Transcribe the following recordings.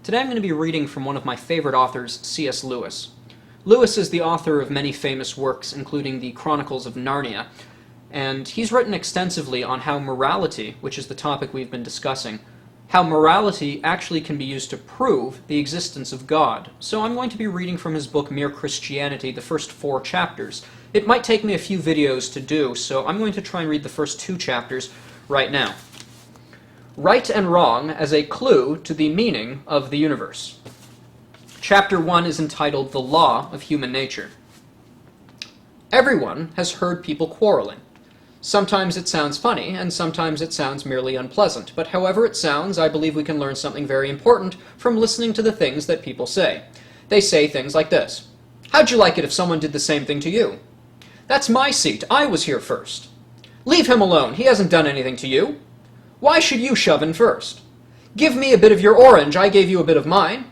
Today I'm going to be reading from one of my favorite authors, C.S. Lewis. Lewis is the author of many famous works, including the Chronicles of Narnia, and he's written extensively on how morality, which is the topic we've been discussing, how morality actually can be used to prove the existence of God. So I'm going to be reading from his book Mere Christianity, the first 4 chapters. It might take me a few videos to do, so I'm going to try and read the first 2 chapters right now. Right and wrong as a clue to the meaning of the universe. Chapter 1 is entitled The Law of Human Nature. Everyone has heard people quarreling. Sometimes it sounds funny, and sometimes it sounds merely unpleasant, but however it sounds, I believe we can learn something very important from listening to the things that people say. They say things like this: "How'd you like it if someone did the same thing to you?" "That's my seat, I was here first." "Leave him alone, he hasn't done anything to you." "Why should you shove in first?" "Give me a bit of your orange, I gave you a bit of mine."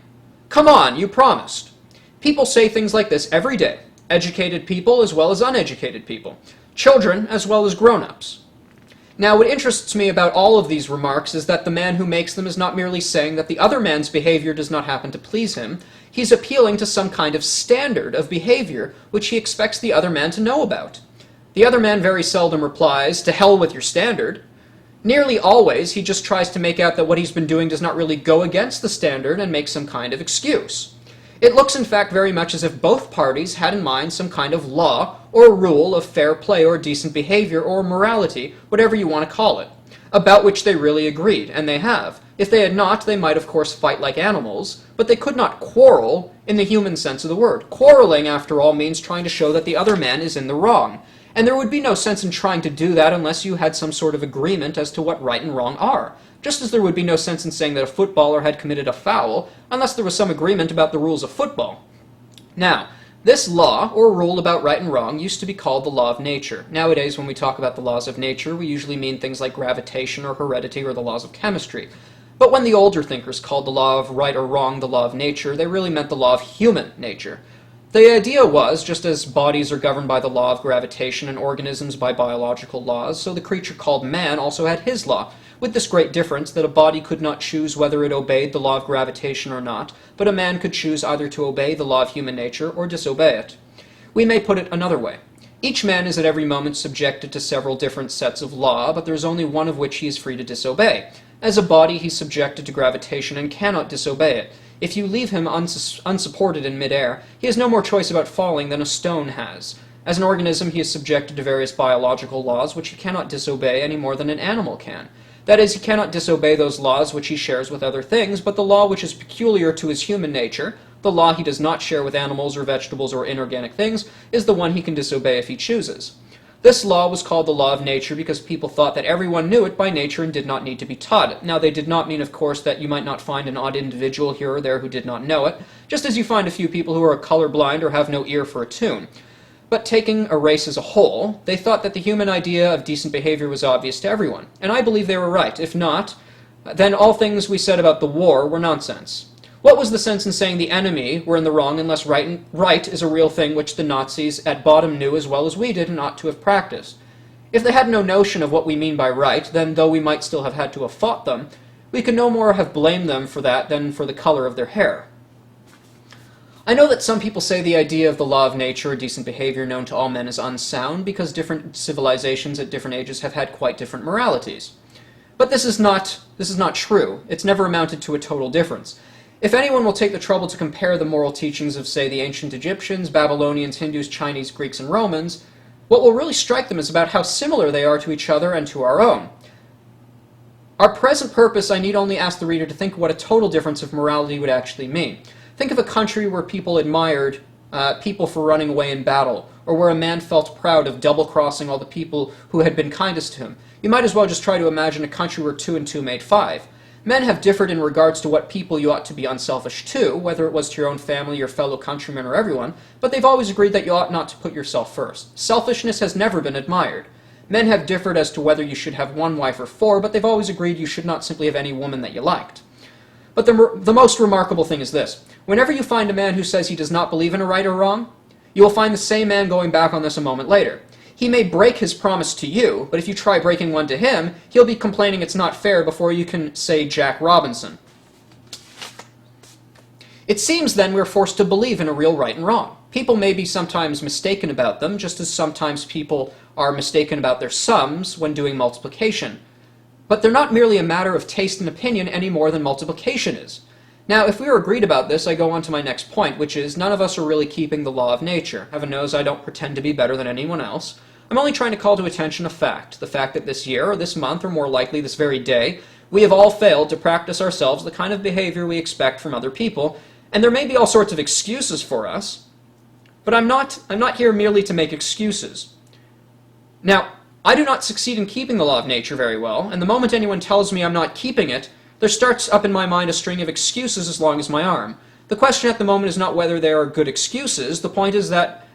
"Come on, you promised." People say things like this every day. Educated people as well as uneducated people. Children as well as grown-ups. Now, what interests me about all of these remarks is that the man who makes them is not merely saying that the other man's behavior does not happen to please him. He's appealing to some kind of standard of behavior which he expects the other man to know about. The other man very seldom replies, "To hell with your standard." Nearly always, he just tries to make out that what he's been doing does not really go against the standard and make some kind of excuse. It looks, in fact, very much as if both parties had in mind some kind of law or rule of fair play or decent behavior or morality, whatever you want to call it, about which they really agreed, and they have. If they had not, they might of course fight like animals, but they could not quarrel in the human sense of the word. Quarreling, after all, means trying to show that the other man is in the wrong. And there would be no sense in trying to do that unless you had some sort of agreement as to what right and wrong are. Just as there would be no sense in saying that a footballer had committed a foul unless there was some agreement about the rules of football. Now, this law, or rule about right and wrong, used to be called the law of nature. Nowadays, when we talk about the laws of nature, we usually mean things like gravitation or heredity or the laws of chemistry. But when the older thinkers called the law of right or wrong the law of nature, they really meant the law of human nature. The idea was, just as bodies are governed by the law of gravitation and organisms by biological laws, so the creature called man also had his law, with this great difference that a body could not choose whether it obeyed the law of gravitation or not, but a man could choose either to obey the law of human nature or disobey it. We may put it another way. Each man is at every moment subjected to several different sets of law, but there is only one of which he is free to disobey. As a body, he is subjected to gravitation and cannot disobey it. If you leave him unsupported in midair, he has no more choice about falling than a stone has. As an organism, he is subjected to various biological laws which he cannot disobey any more than an animal can. That is, he cannot disobey those laws which he shares with other things, but the law which is peculiar to his human nature, the law he does not share with animals or vegetables or inorganic things, is the one he can disobey if he chooses. This law was called the law of nature because people thought that everyone knew it by nature and did not need to be taught it. Now, they did not mean, of course, that you might not find an odd individual here or there who did not know it, just as you find a few people who are colorblind or have no ear for a tune. But taking a race as a whole, they thought that the human idea of decent behavior was obvious to everyone. And I believe they were right. If not, then all things we said about the war were nonsense. What was the sense in saying the enemy were in the wrong unless right is a real thing which the Nazis at bottom knew as well as we did and ought to have practiced? If they had no notion of what we mean by right, then though we might still have had to have fought them, we could no more have blamed them for that than for the color of their hair. I know that some people say the idea of the law of nature or decent behavior known to all men is unsound because different civilizations at different ages have had quite different moralities. But this is not true. It's never amounted to a total difference. If anyone will take the trouble to compare the moral teachings of, say, the ancient Egyptians, Babylonians, Hindus, Chinese, Greeks, and Romans, what will really strike them is about how similar they are to each other and to our own. Our present purpose, I need only ask the reader to think what a total difference of morality would actually mean. Think of a country where people admired people for running away in battle, or where a man felt proud of double-crossing all the people who had been kindest to him. You might as well just try to imagine a country where 2 and 2 made 5. Men have differed in regards to what people you ought to be unselfish to, whether it was to your own family, your fellow countrymen, or everyone, but they've always agreed that you ought not to put yourself first. Selfishness has never been admired. Men have differed as to whether you should have 1 wife or 4, but they've always agreed you should not simply have any woman that you liked. But the most remarkable thing is this. Whenever you find a man who says he does not believe in a right or wrong, you will find the same man going back on this a moment later. He may break his promise to you, but if you try breaking one to him, he'll be complaining it's not fair before you can say Jack Robinson. It seems then we're forced to believe in a real right and wrong. People may be sometimes mistaken about them, just as sometimes people are mistaken about their sums when doing multiplication. But they're not merely a matter of taste and opinion any more than multiplication is. Now, if we are agreed about this, I go on to my next point, which is none of us are really keeping the law of nature. Heaven knows I don't pretend to be better than anyone else. I'm only trying to call to attention a fact, the fact that this year, or this month, or more likely this very day, we have all failed to practice ourselves the kind of behavior we expect from other people, and there may be all sorts of excuses for us, but I'm not here merely to make excuses. Now, I do not succeed in keeping the law of nature very well, and the moment anyone tells me I'm not keeping it, there starts up in my mind a string of excuses as long as my arm. The question at the moment is not whether they are good excuses. The point is that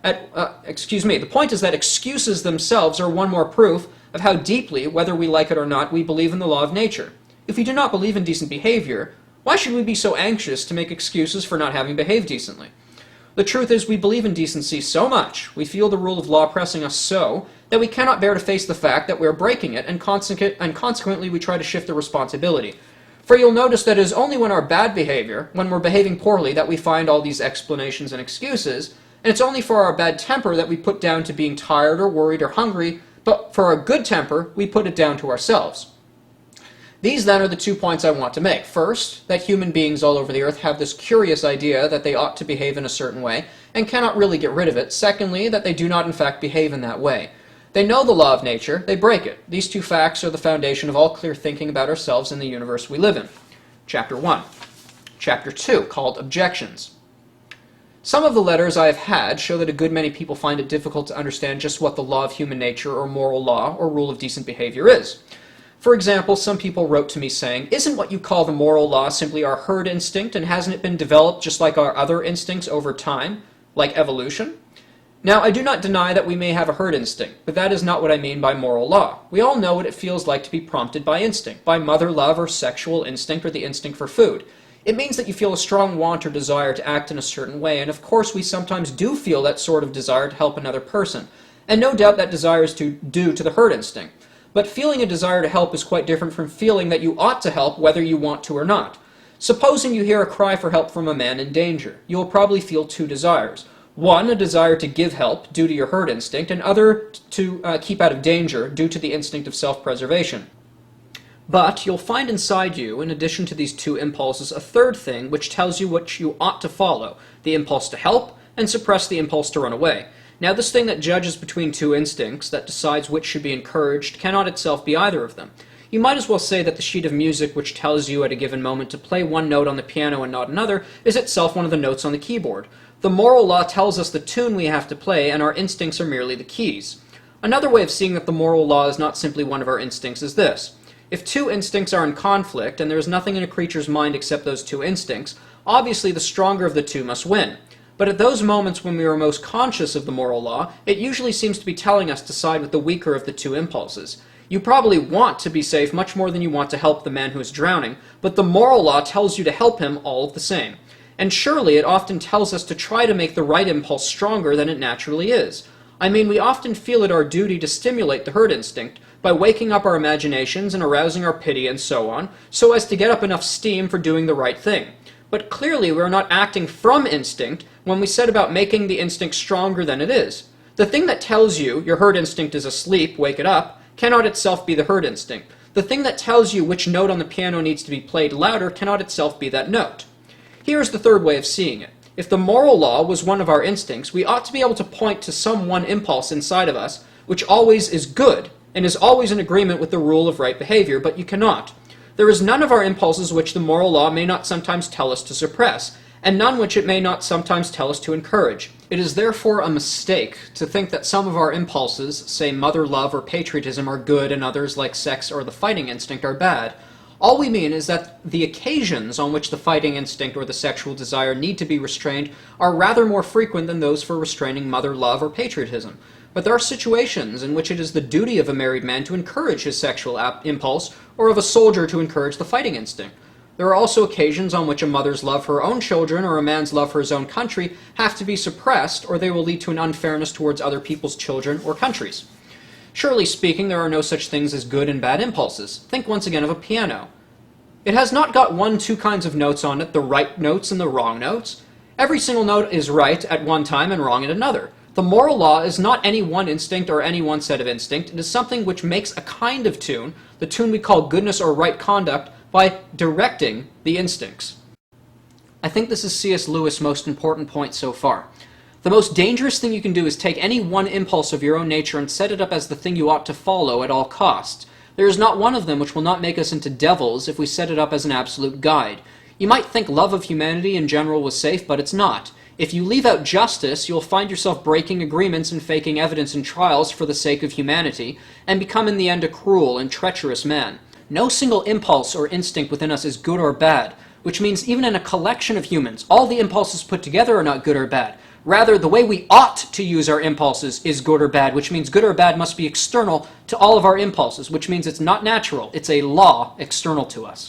excuses themselves are one more proof of how deeply, whether we like it or not, we believe in the law of nature. If we do not believe in decent behavior, why should we be so anxious to make excuses for not having behaved decently? The truth is we believe in decency so much, we feel the rule of law pressing us so, that we cannot bear to face the fact that we are breaking it, and consequently we try to shift the responsibility. For you'll notice that it is only when our bad behavior, when we're behaving poorly, that we find all these explanations and excuses, and it's only for our bad temper that we put down to being tired or worried or hungry, but for our good temper, we put it down to ourselves. These then are the 2 points I want to make. First, that human beings all over the earth have this curious idea that they ought to behave in a certain way, and cannot really get rid of it. Secondly, that they do not in fact behave in that way. They know the law of nature, they break it. These 2 facts are the foundation of all clear thinking about ourselves and the universe we live in. Chapter 1. Chapter 2, called Objections. Some of the letters I have had show that a good many people find it difficult to understand just what the law of human nature or moral law or rule of decent behavior is. For example, some people wrote to me saying, "Isn't what you call the moral law simply our herd instinct, and hasn't it been developed just like our other instincts over time, like evolution?" Now, I do not deny that we may have a herd instinct, but that is not what I mean by moral law. We all know what it feels like to be prompted by instinct, by mother love or sexual instinct or the instinct for food. It means that you feel a strong want or desire to act in a certain way, and of course we sometimes do feel that sort of desire to help another person, and no doubt that desire is due to the herd instinct. But feeling a desire to help is quite different from feeling that you ought to help whether you want to or not. Supposing you hear a cry for help from a man in danger, you will probably feel 2 desires. One, a desire to give help due to your herd instinct, and other to keep out of danger due to the instinct of self-preservation. But you'll find inside you, in addition to these 2 impulses, a third thing which tells you what you ought to follow, the impulse to help and suppress the impulse to run away. Now, this thing that judges between 2 instincts, that decides which should be encouraged, cannot itself be either of them. You might as well say that the sheet of music which tells you at a given moment to play one note on the piano and not another is itself one of the notes on the keyboard. The moral law tells us the tune we have to play, and our instincts are merely the keys. Another way of seeing that the moral law is not simply one of our instincts is this. If 2 instincts are in conflict, and there is nothing in a creature's mind except those 2 instincts, obviously the stronger of the 2 must win. But at those moments when we are most conscious of the moral law, it usually seems to be telling us to side with the weaker of the 2 impulses. You probably want to be safe much more than you want to help the man who is drowning, but the moral law tells you to help him all of the same. And surely it often tells us to try to make the right impulse stronger than it naturally is. I mean, we often feel it our duty to stimulate the herd instinct by waking up our imaginations and arousing our pity and so on, so as to get up enough steam for doing the right thing. But clearly we are not acting from instinct when we set about making the instinct stronger than it is. The thing that tells you your herd instinct is asleep, wake it up, cannot itself be the herd instinct. The thing that tells you which note on the piano needs to be played louder cannot itself be that note. Here is the third way of seeing it. If the moral law was one of our instincts, we ought to be able to point to some one impulse inside of us which always is good and is always in agreement with the rule of right behavior, but you cannot. There is none of our impulses which the moral law may not sometimes tell us to suppress, and none which it may not sometimes tell us to encourage. It is therefore a mistake to think that some of our impulses, say mother love or patriotism, are good and others, like sex or the fighting instinct, are bad. All we mean is that the occasions on which the fighting instinct or the sexual desire need to be restrained are rather more frequent than those for restraining mother love or patriotism. But there are situations in which it is the duty of a married man to encourage his sexual impulse, or of a soldier to encourage the fighting instinct. There are also occasions on which a mother's love for her own children or a man's love for his own country have to be suppressed, or they will lead to an unfairness towards other people's children or countries. Surely speaking, there are no such things as good and bad impulses. Think once again of a piano. It has not got two kinds of notes on it, the right notes and the wrong notes. Every single note is right at one time and wrong at another. The moral law is not any one instinct or any one set of instinct. It is something which makes a kind of tune, the tune we call goodness or right conduct, by directing the instincts. I think this is C.S. Lewis' most important point so far. The most dangerous thing you can do is take any one impulse of your own nature and set it up as the thing you ought to follow at all costs. There is not one of them which will not make us into devils if we set it up as an absolute guide. You might think love of humanity in general was safe, but it's not. If you leave out justice, you'll find yourself breaking agreements and faking evidence in trials for the sake of humanity, and become in the end a cruel and treacherous man. No single impulse or instinct within us is good or bad, which means even in a collection of humans, all the impulses put together are not good or bad. Rather, the way we ought to use our impulses is good or bad, which means good or bad must be external to all of our impulses, which means it's not natural, it's a law external to us.